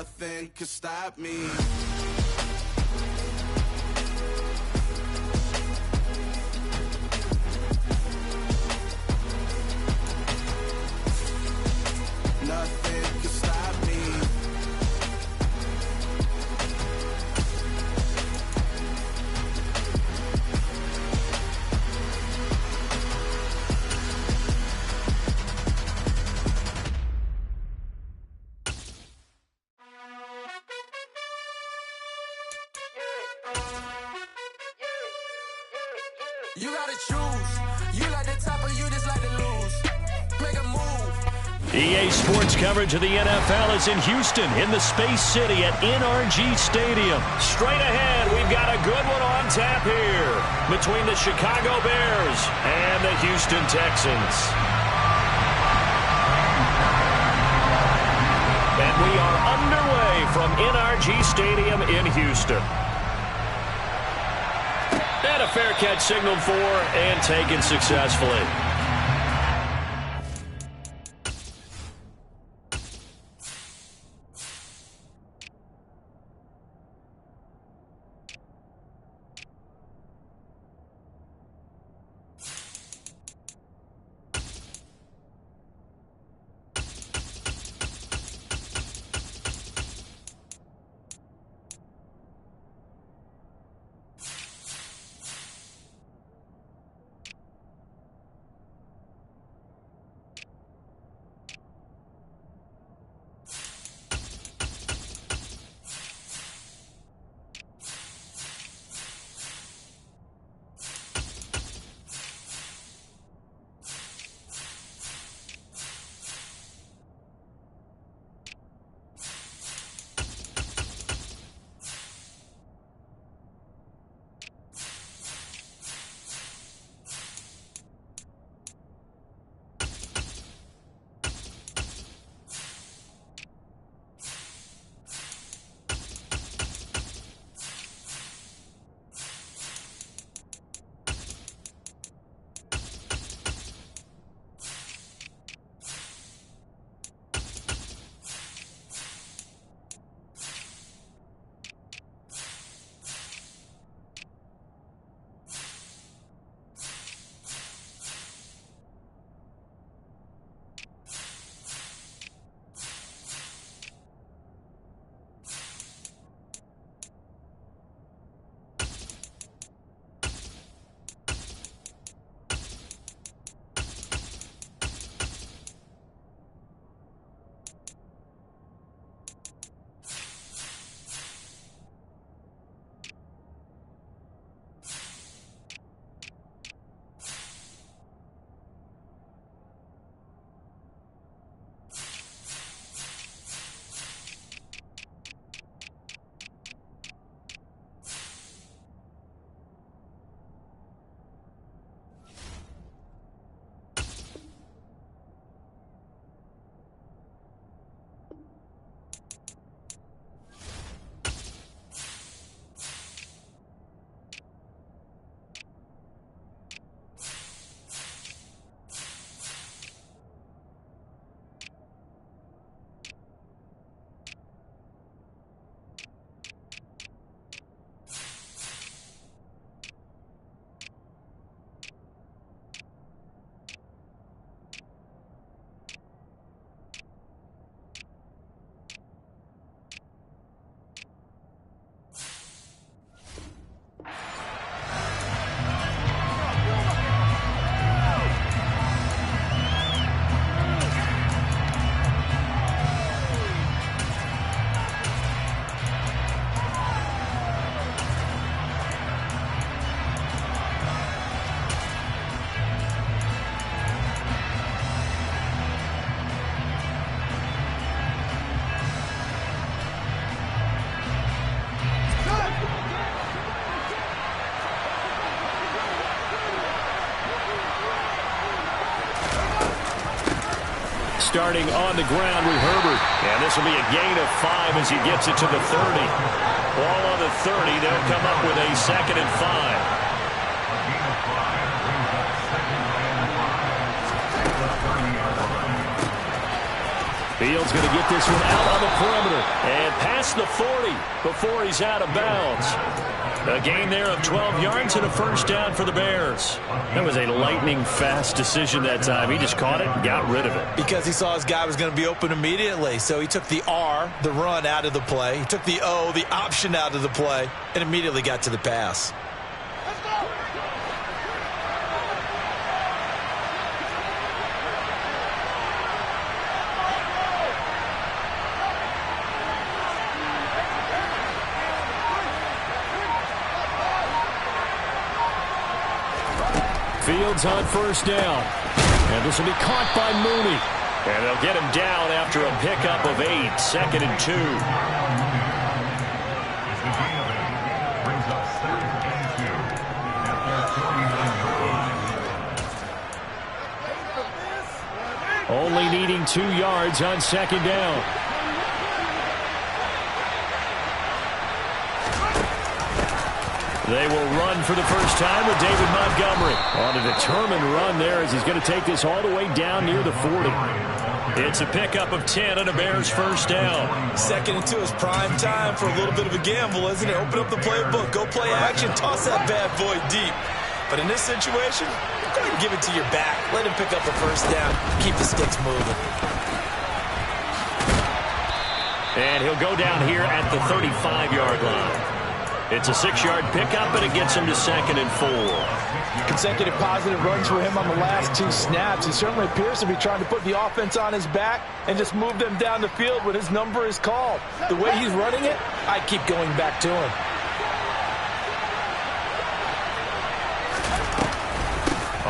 nothing could stop me. Nothing can stop me. You gotta choose. You like the top or you just like to lose. Make a move. EA Sports coverage of the NFL is in Houston, in the Space City at NRG Stadium. Straight ahead, we've got a good one on tap here between the Chicago Bears and the Houston Texans. And we are underway from NRG Stadium in Houston. And a fair catch signaled for and taken successfully. Starting on the ground with Herbert. And this will be a gain of 5 as he gets it to the 30. Ball on the 30. They'll come up with a 2nd and 5. Fields going to get this one out on the perimeter and past the 40 before he's out of bounds. A gain there of 12 yards and a first down for the Bears. That was a lightning-fast decision that time. He just caught it and got rid of it. Because he saw his guy was going to be open immediately. So he took the R, the run, out of the play. He took the O, the option, out of the play, and immediately got to the pass. Fields on first down. And this will be caught by Mooney. And they'll get him down after a pickup of 8. 2nd and 2. Only needing 2 yards on 2nd down. They will run for the first time with David Montgomery. On a determined run there as he's going to take this all the way down near the 40. It's a pickup of 10 and a Bears first down. 2nd and 2 is prime time for a little bit of a gamble, isn't it? Open up the playbook, go play action, toss that bad boy deep. But in this situation, go ahead and give it to your back. Let him pick up the first down. Keep the sticks moving. And he'll go down here at the 35-yard line. It's a 6-yard pickup, but it gets him to 2nd and 4. Consecutive positive runs for him on the last 2 snaps. He certainly appears to be trying to put the offense on his back and just move them down the field when his number is called. The way he's running it, I keep going back to him.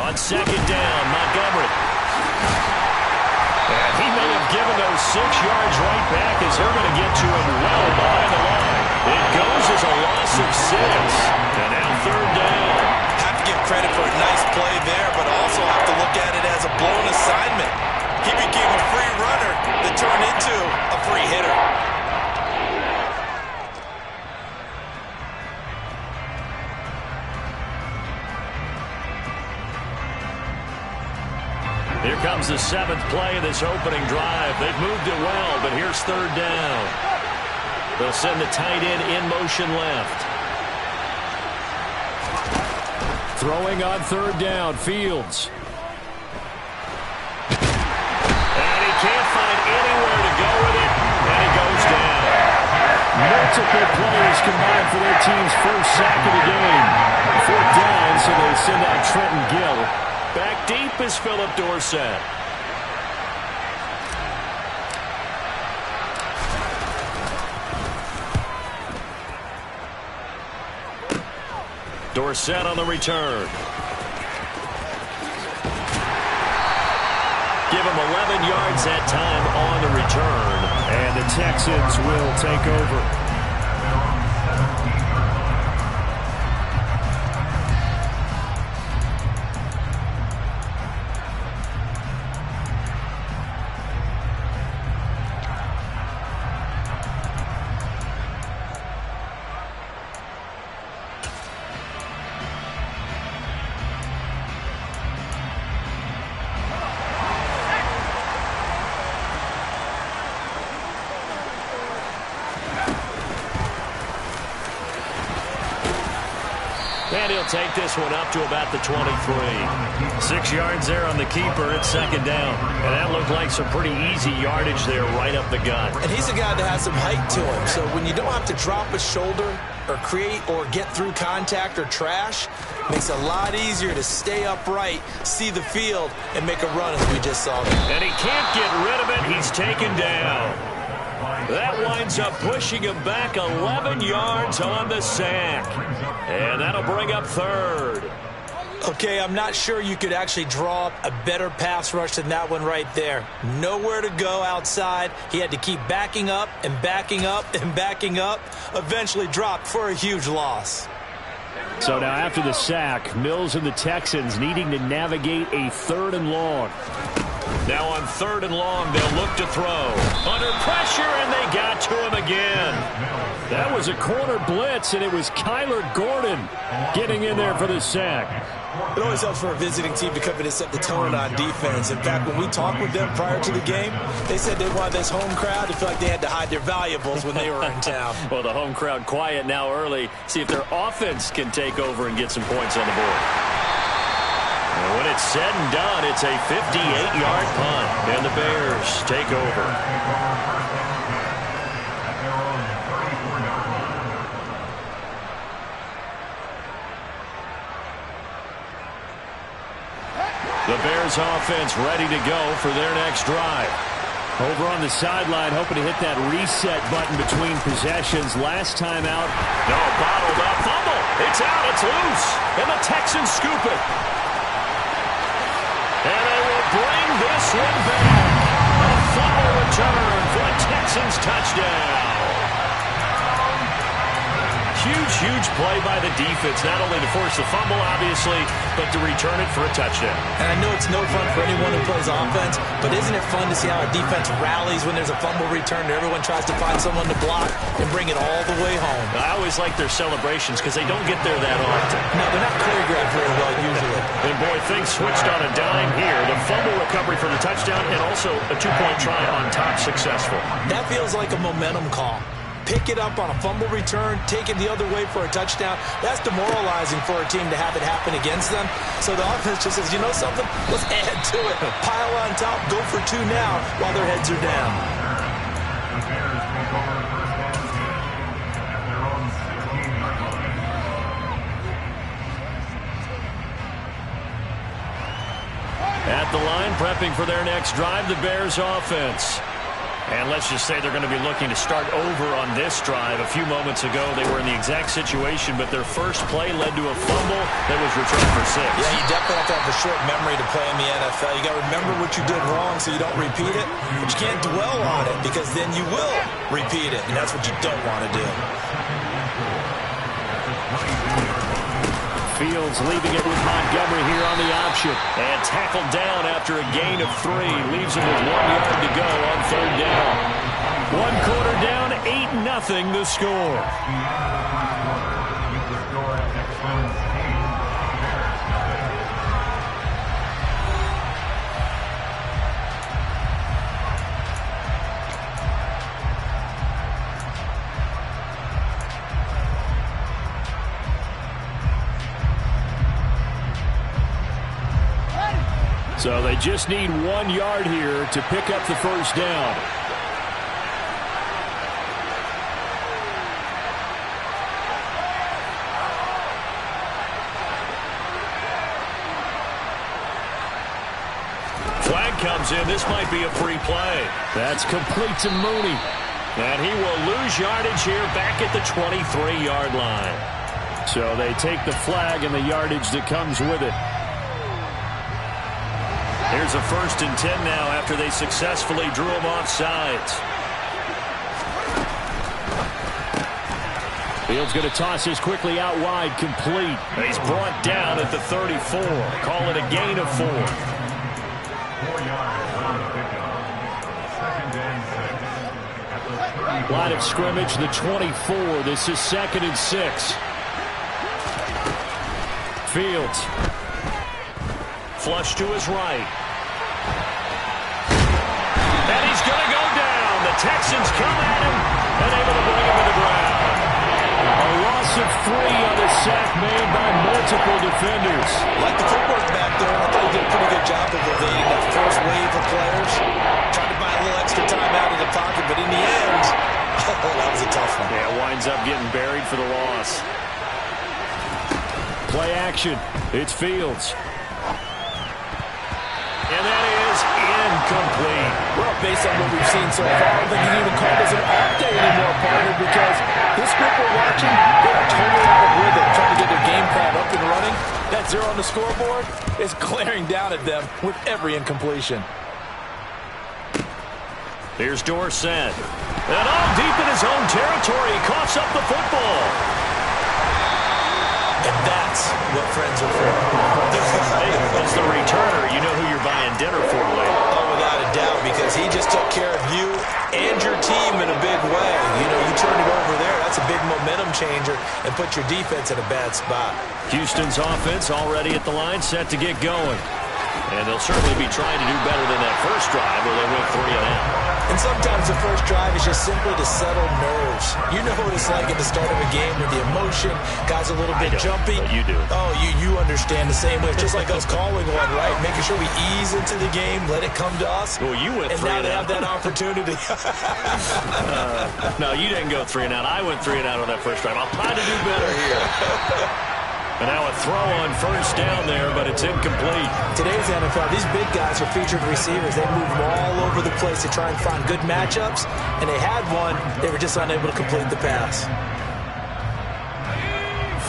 On 2nd down, Montgomery. And he may have given those 6 yards right back as they're going to get to him well behind the line. It goes as a loss of 6. And now 3rd down. Have to give credit for a nice play there, but also have to look at it as a blown assignment. He became a free runner that turned into a free hitter. Here comes the 7th play of this opening drive. They've moved it well, but here's 3rd down. They'll send the tight end in motion left. Throwing on 3rd down, Fields. And he can't find anywhere to go with it, and he goes down. Multiple players combined for their team's first sack of the game. 4th down, so they send out Trenton Gill. Back deep is Philip Dorsett. Dorsett on the return. Give him 11 yards that time on the return. And the Texans will take over. And he'll take this one up to about the 23. 6 yards there on the keeper at 2nd down. And that looked like some pretty easy yardage there right up the gut. And he's a guy that has some height to him. So when you don't have to drop a shoulder or create or get through contact or trash, it makes it a lot easier to stay upright, see the field, and make a run as we just saw there. And he can't get rid of it. He's taken down. That winds up pushing him back 11 yards on the sack. And that'll bring up 3rd. Okay, I'm not sure you could actually draw up a better pass rush than that one right there. Nowhere to go outside. He had to keep backing up and backing up and backing up. Eventually dropped for a huge loss. So now after the sack, Mills and the Texans needing to navigate a 3rd and long. Now on 3rd and long, they'll look to throw. Under pressure, and they got to him again. That was a corner blitz, and it was Kyler Gordon getting in there for the sack. It always helps for a visiting team to come in and set the tone on defense. In fact, when we talked with them prior to the game, they said they wanted this home crowd to feel like they had to hide their valuables when they were in town. Well, the home crowd quiet now early. See if their offense can take over and get some points on the board. And when it's said and done, it's a 58-yard punt, and the Bears take over. The Bears offense ready to go for their next drive. Over on the sideline, hoping to hit that reset button between possessions. Last time out, no, bottled up, fumble. It's out, it's loose, and the Texans scoop it. And they will bring this one back. A fumble return for a Texans touchdown. Huge play by the defense, not only to force the fumble, obviously, but to return it for a touchdown. And I know it's no fun for anyone who plays offense, but isn't it fun to see how a defense rallies when there's a fumble return and everyone tries to find someone to block and bring it all the way home? I always like their celebrations because they don't get there that often. No, they're not choreographed very well usually. And boy, things switched on a dime here. The fumble recovery for the touchdown and also a two-point try on top successful. That feels like a momentum call. Pick it up on a fumble return, take it the other way for a touchdown. That's demoralizing for a team to have it happen against them. So the offense just says, you know something? Let's add to it. Pile on top, go for two now while their heads are down. At the line, prepping for their next drive, the Bears offense. And let's just say they're going to be looking to start over on this drive. A few moments ago, they were in the exact situation, but their first play led to a fumble that was returned for 6. Yeah, you definitely have to have a short memory to play in the NFL. You got to remember what you did wrong so you don't repeat it, but you can't dwell on it because then you will repeat it, and that's what you don't want to do. Fields leaving it with Montgomery here on the option. And tackled down after a gain of 3. Leaves him with 1 yard to go on third down. 1 quarter down, 8-0 the score. So they just need 1 yard here to pick up the first down. Flag comes in. This might be a free play. That's complete to Mooney. And he will lose yardage here back at the 23-yard line. So they take the flag and the yardage that comes with it. Here's a 1st and 10 now after they successfully drew him off sides. Fields going to toss this quickly out wide, complete. He's brought down at the 34. Call it a gain of 4. Line of scrimmage, the 24. This is 2nd and 6. Fields. Flush to his right. And he's going to go down. The Texans come at him and able to bring him to the ground. A loss of 3 on the sack made by multiple defenders. Like the footwork back there, I thought he did a pretty good job of evading that first wave of players. Tried to buy a little extra time out of the pocket, but in the end, that was a tough one. Yeah, winds up getting buried for the loss. Play action. It's Fields. And that is incomplete. Well, based on what we've seen so far, I don't think you can even call this an AllDay anymore, partner, because this group we're watching, they're totally out of rhythm, trying to get their game plan up and running. That 0 on the scoreboard is glaring down at them with every incompletion. Here's Dorsett. And all deep in his own territory, he coughs up the football. And that's what friends are for. Hey, as the returner, you know who you're buying dinner for later. Oh, without a doubt, because he just took care of you and your team in a big way. You know, you turned it over there. That's a momentum changer and put your defense in a bad spot. Houston's offense already at the line, set to get going. And they'll certainly be trying to do better than that first drive where they went 3 and out. And sometimes the first drive is just simply to settle nerves. You know what it's like at the start of a game with the emotion, guys a little bit jumpy. But you do. Oh, you understand the same way. It's just like us calling one, right? Making sure we ease into the game, let it come to us. Well, you went 3 and out. And now they have that opportunity. No, you didn't go 3 and out. I went 3 and out on that first drive. I'll try to do better here. And now a throw on first down there, but it's incomplete. Today's NFL, these big guys are featured receivers. They move all over the place to try and find good matchups, and they had one. They were just unable to complete the pass.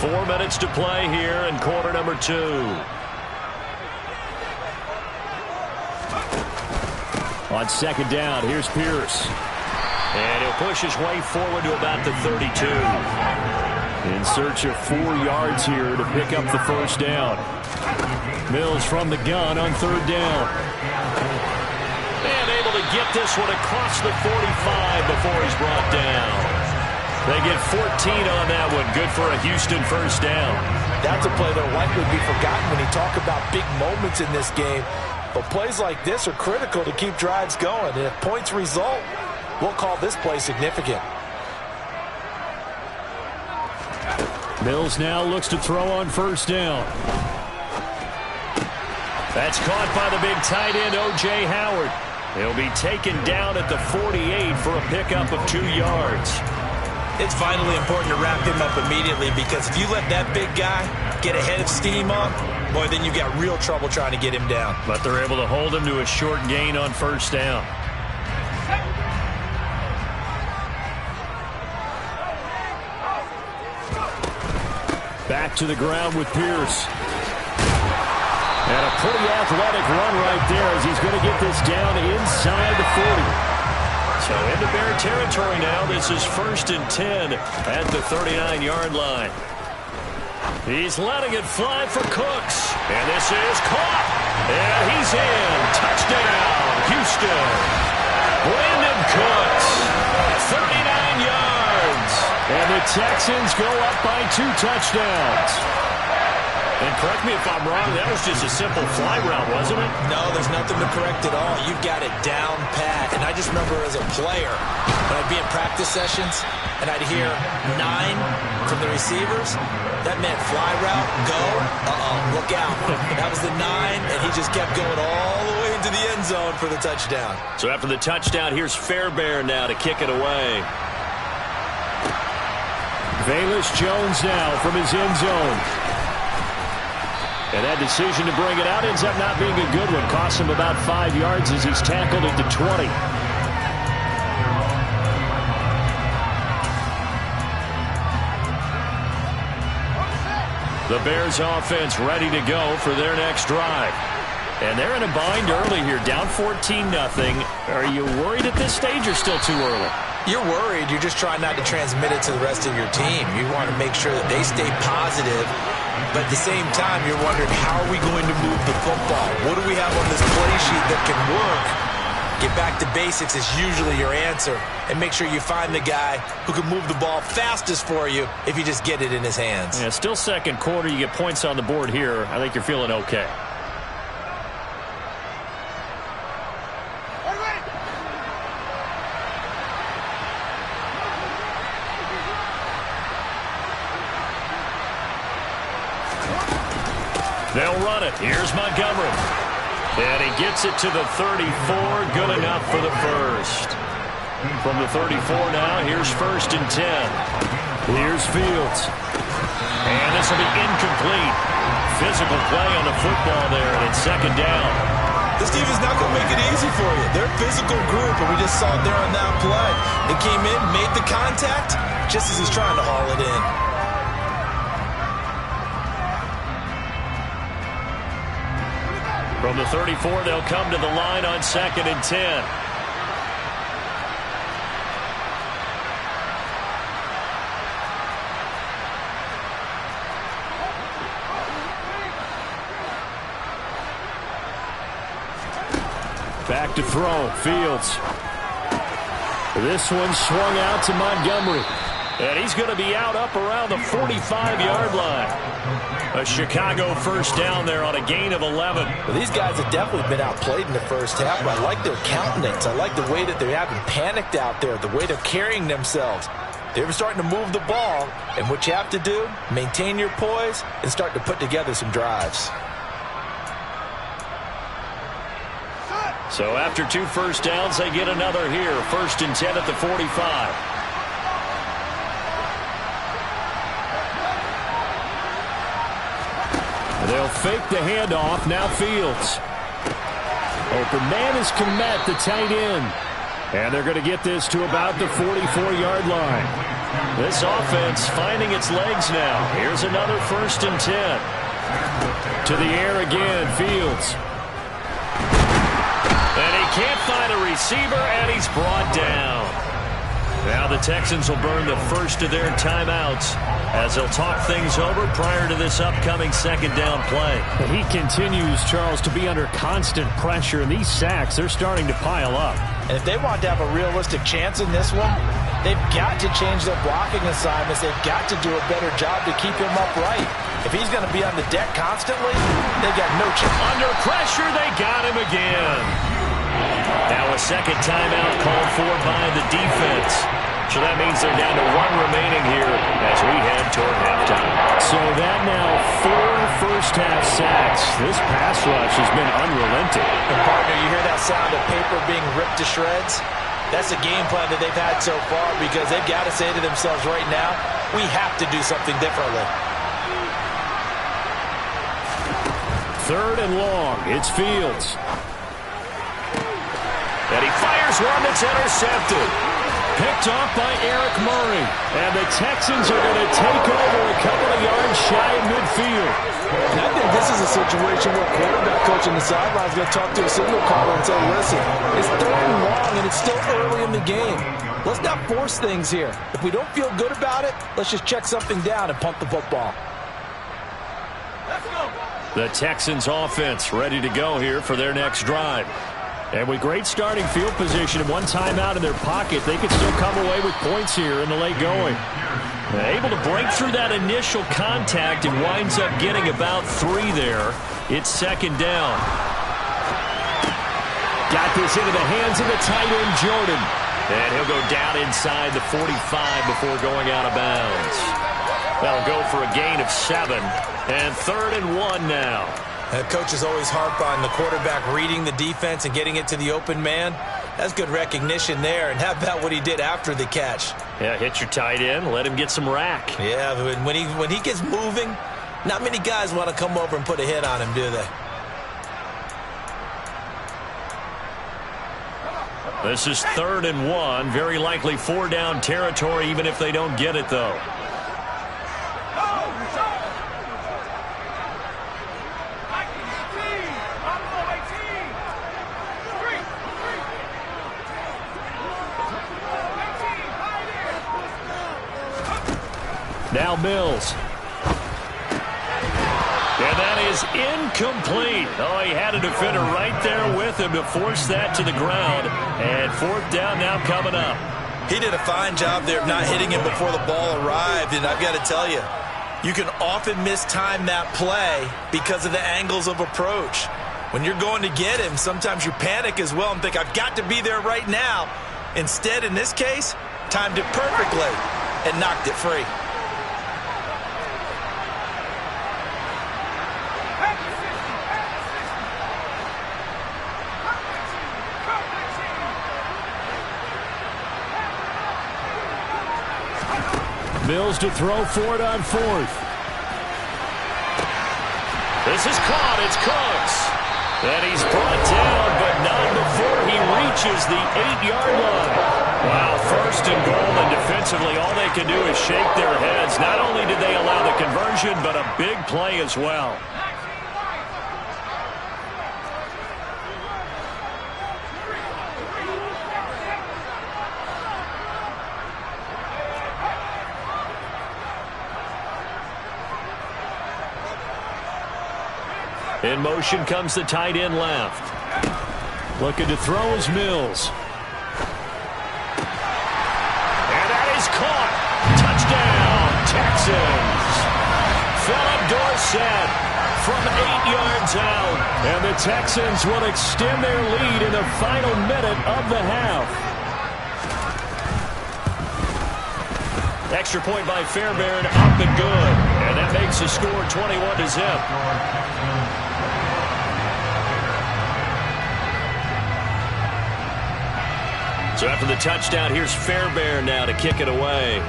4 minutes to play here in quarter number 2. On second down, here's Pierce. And he'll push his way forward to about the 32. In search of 4 yards here to pick up the first down. Mills from the gun on third down. And able to get this one across the 45 before he's brought down. They get 14 on that one. Good for a Houston first down. That's a play that'll likely be forgotten when you talk about big moments in this game. But plays like this are critical to keep drives going. And if points result, we'll call this play significant. Mills now looks to throw on first down. That's caught by the big tight end, O.J. Howard. He'll be taken down at the 48 for a pickup of 2 yards. It's vitally important to wrap him up immediately, because if you let that big guy get ahead of steam up, boy, then you've got real trouble trying to get him down. But they're able to hold him to a short gain on first down. Back to the ground with Pierce. And a pretty athletic run right there as he's going to get this down inside the 40. So into Bear territory now. This is 1st and 10 at the 39-yard line. He's letting it fly for Cooks. And this is caught. And he's in. Touchdown, Houston. Brandon Cooks. 39 yards. And the Texans go up by 2 touchdowns. And correct me if I'm wrong, that was just a simple fly route, wasn't it? No, there's nothing to correct at all. You've got it down pat. And I just remember as a player, when I'd be in practice sessions and I'd hear 9 from the receivers, that meant fly route, go, look out. That was the 9, and he just kept going all the way into the end zone for the touchdown. So after the touchdown, here's Fairbairn now to kick it away. Velus Jones now from his end zone. And that decision to bring it out ends up not being a good one. Costs him about 5 yards as he's tackled at the 20. The Bears offense ready to go for their next drive. And they're in a bind early here, down 14-0. Are you worried at this stage or still too early? You're worried. You're just trying not to transmit it to the rest of your team. You want to make sure that they stay positive. But at the same time, you're wondering, how are we going to move the football? What do we have on this play sheet that can work? Get back to basics is usually your answer. And make sure you find the guy who can move the ball fastest for you if you just get it in his hands. Yeah, still second quarter. You get points on the board here. I think you're feeling okay. They'll run it. Here's Montgomery. And he gets it to the 34. Good enough for the first. From the 34 now, here's 1st and 10. Here's Fields. And this will be incomplete. Physical play on the football there, and it's 2nd down. This defense not going to make it easy for you. They're a physical group, and we just saw it there on that play. They came in, made the contact, just as he's trying to haul it in. From the 34, they'll come to the line on 2nd and 10. Back to throw. Fields. This one swung out to Montgomery. And he's going to be out up around the 45-yard line. A Chicago first down there on a gain of 11. Well, these guys have definitely been outplayed in the first half, but I like their countenance. I like the way that they're having panicked out there, the way they're carrying themselves. They're starting to move the ball, and what you have to do, maintain your poise and start to put together some drives. So after 2 first downs, they get another here. 1st and 10 at the 45. They'll fake the handoff. Now Fields. Open man is Kmet, the tight end. And they're going to get this to about the 44-yard line. This offense finding its legs now. Here's another 1st and 10. To the air again, Fields. And he can't find a receiver, and he's brought down. Now the Texans will burn the first of their timeouts as they'll talk things over prior to this upcoming 2nd down play. He continues, Charles, to be under constant pressure, and these sacks, they're starting to pile up. And if they want to have a realistic chance in this one, they've got to change their blocking assignments. They've got to do a better job to keep him upright. If he's going to be on the deck constantly, they've got no chance. Under pressure, they got him again. Now a 2nd timeout called for by the defense. So that means they're down to 1 remaining here as we head toward halftime. So that now 4 first-half sacks. This pass rush has been unrelenting. And partner, you hear that sound of paper being ripped to shreds? That's a game plan that they've had so far because they've got to say to themselves right now, we have to do something differently. 3rd and long. It's Fields. And he fires one that's intercepted. Picked off by Eric Murray. And the Texans are going to take over a couple of yards shy of midfield. And I think this is a situation where quarterback coach on the sideline is going to talk to a signal caller and say, listen, it's 3rd and long and it's still early in the game. Let's not force things here. If we don't feel good about it, let's just check something down and punt the football. Let's go. The Texans offense ready to go here for their next drive. And with great starting field position and 1 timeout in their pocket, they could still come away with points here in the late going. Able to break through that initial contact and winds up getting about 3 there. It's 2nd down. Got this into the hands of the tight end, Jordan. And he'll go down inside the 45 before going out of bounds. That'll go for a gain of 7. And 3rd and 1 now. Coaches always harp on the quarterback reading the defense and getting it to the open man. That's good recognition there. And how about what he did after the catch? Yeah, hit your tight end, let him get some rack. Yeah, when he gets moving, not many guys want to come over and put a hit on him, do they? This is 3rd and 1. Very likely 4-down territory, even if they don't get it, though. Now Mills. And that is incomplete. Oh, he had a defender right there with him to force that to the ground. And 4th down now coming up. He did a fine job there of not hitting him before the ball arrived. And I've got to tell you, you can often mistime that play because of the angles of approach. When you're going to get him, sometimes you panic as well and think, I've got to be there right now. Instead, in this case, timed it perfectly and knocked it free. Mills to throw for it on 4th. This is caught. It's Cooks. And he's brought down, but not before he reaches the 8-yard line. Wow, 1st and goal, and defensively all they can do is shake their heads. Not only did they allow the conversion, but a big play as well. In motion comes the tight end left. Looking to throw is Mills. And that is caught. Philip Dorsett from 8 yards out. And the Texans will extend their lead in the final minute of the half. Extra point by Fairbairn, up and good. And that makes the score 21-0. So after the touchdown, here's Fairbairn now to kick it away.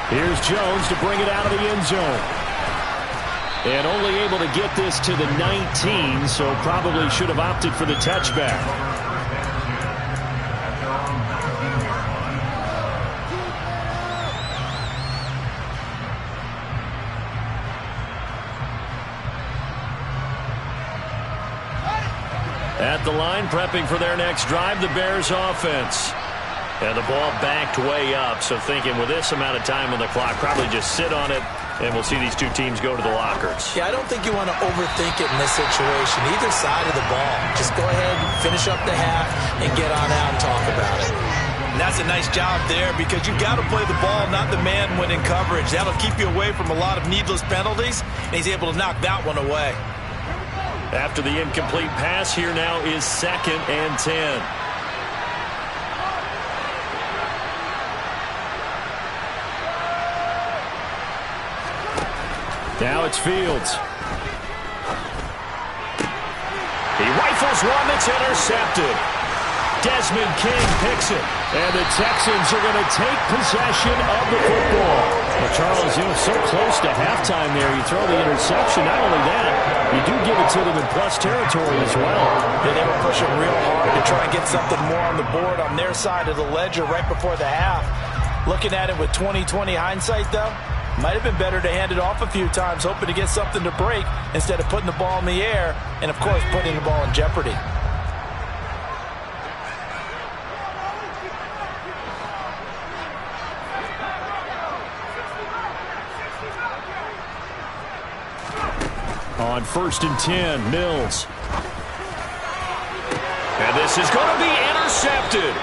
Here's Jones to bring it out of the end zone. And only able to get this to the 19, so probably should have opted for the touchback. At the line, prepping for their next drive, the Bears offense. And the ball backed way up, so thinking with this amount of time on the clock, probably just sit on it, and we'll see these two teams go to the lockers. Yeah, I don't think you want to overthink it in this situation, either side of the ball. Just go ahead, finish up the half, and get on out and talk about it. And that's a nice job there because you've got to play the ball, not the man when in coverage. That'll keep you away from a lot of needless penalties, and he's able to knock that one away. After the incomplete pass, here now is 2nd and 10. Now it's Fields. He rifles one that's intercepted. Desmond King picks it. And the Texans are going to take possession of the football. Well, Charles, so close to halftime there. You throw the interception. Not only that, you do give it to them in plus territory as well. Yeah, they were pushing real hard to try and get something more on the board on their side of the ledger right before the half. Looking at it with 20/20 hindsight, though, might have been better to hand it off a few times, hoping to get something to break instead of putting the ball in the air and, of course, putting the ball in jeopardy. On 1st and 10, Mills. And this is going to be intercepted.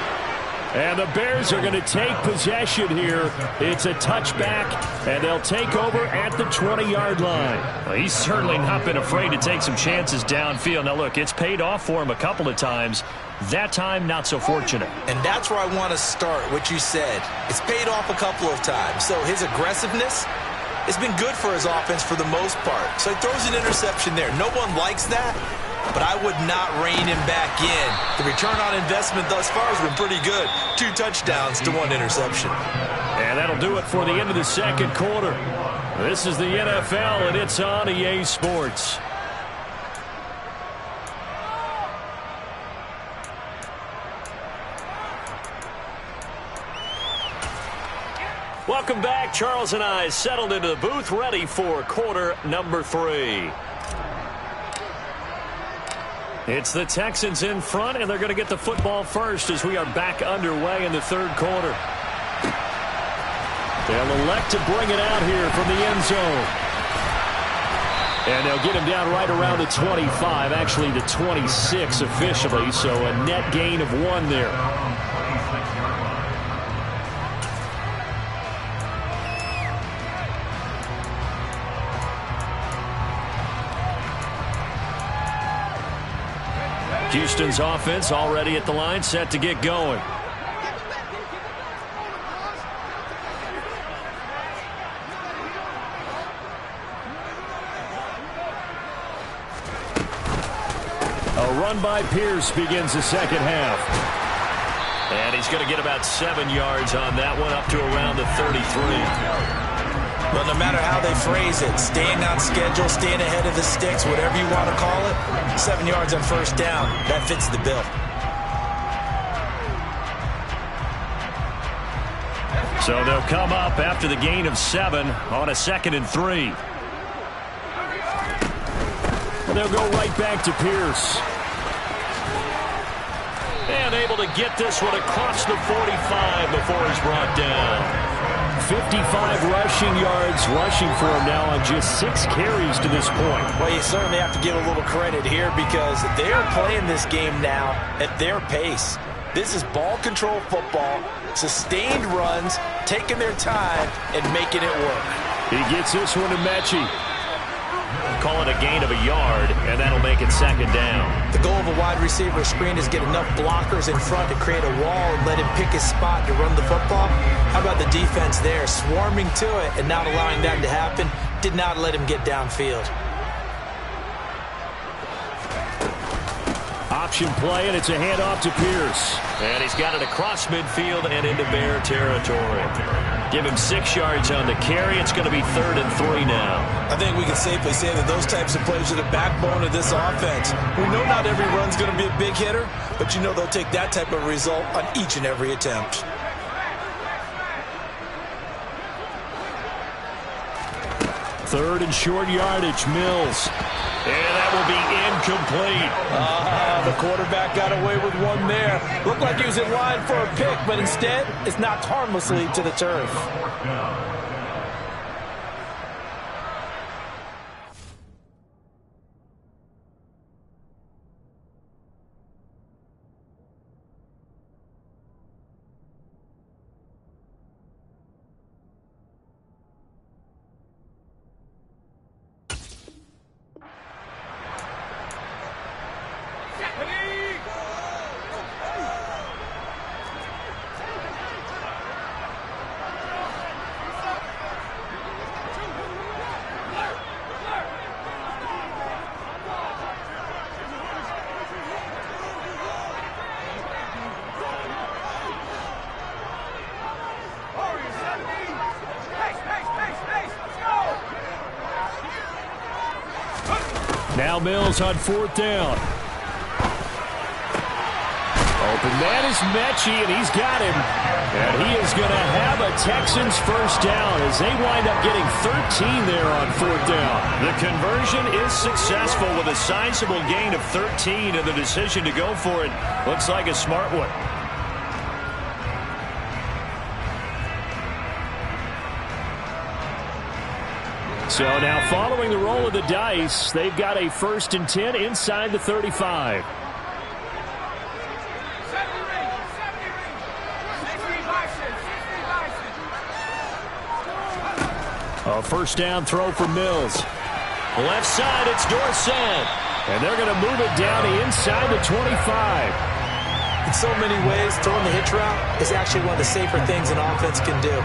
And the Bears are going to take possession here. It's a touchback, and they'll take over at the 20-yard line. Well, he's certainly not been afraid to take some chances downfield. Now, look, it's paid off for him a couple of times. That time, not so fortunate. And that's where I want to start, what you said. It's paid off a couple of times. So his aggressiveness has been good for his offense for the most part. So he throws an interception there. No one likes that, but I would not rein him back in. The return on investment thus far has been pretty good. 2 touchdowns to 1 interception. And that'll do it for the end of the second quarter. This is the NFL, and it's on EA Sports. Welcome back. Charles and I settled into the booth, ready for quarter number 3. It's the Texans in front, and they're going to get the football first as we are back underway in the third quarter. They'll elect to bring it out here from the end zone. And they'll get him down right around the 25, actually the 26 officially, so a net gain of 1 there. Houston's offense already at the line, set to get going. A run by Pierce begins the second half. And he's going to get about 7 yards on that one, up to around the 33. Well, no matter how they phrase it, staying on schedule, staying ahead of the sticks, whatever you want to call it, 7 yards on first down, that fits the bill. So they'll come up after the gain of 7 on a 2nd and 3. They'll go right back to Pierce. And able to get this one across the 45 before he's brought down. 55 rushing yards rushing for him now on just 6 carries to this point. Well, you certainly have to give a little credit here because they are playing this game now at their pace. This is ball control football, sustained runs, taking their time, and making it work. He gets this one to Mechie. Call it a gain of a yard, and that'll make it second down. The goal of a wide receiver screen is get enough blockers in front to create a wall and let him pick his spot to run the football. How about the defense there, swarming to it and not allowing that to happen? Did not let him get downfield. Option play, and it's a handoff to Pierce. And he's got it across midfield and into Bear territory. Give him 6 yards on the carry. It's going to be 3rd and 3 now. I think we can safely say that those types of plays are the backbone of this offense. We know not every run's going to be a big hitter, but you know they'll take that type of result on each and every attempt. Third and short yardage, Mills. And that will be incomplete. The quarterback got away with one there. Looked like he was in line for a pick, but instead, it's knocked harmlessly to the turf. Now Mills on 4th down. Open man is Mechie, and he's got him. And he is going to have a Texans first down as they wind up getting 13 there on 4th down. The conversion is successful with a sizable gain of 13, and the decision to go for it looks like a smart one. So now following the roll of the dice, they've got a 1st and 10 inside the 35. A first down throw for Mills. Left side, it's Dorsett. And they're going to move it down to inside the 25. In so many ways, throwing the hitch route is actually one of the safer things an offense can do.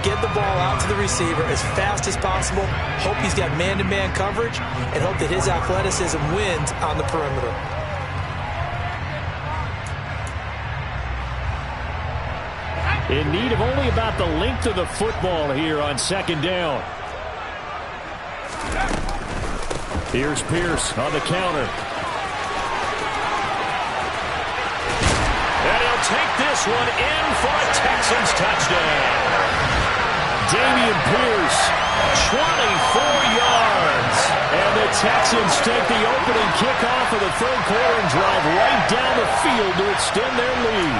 Get the ball out to the receiver as fast as possible, hope he's got man-to-man coverage, and hope that his athleticism wins on the perimeter. In need of only about the length of the football here on 2nd down. Here's Pierce on the counter. And he'll take this one in for a Texans touchdown. Dameon Pierce, 24 yards. And the Texans take the opening kickoff of the 3rd quarter and drive right down the field to extend their lead.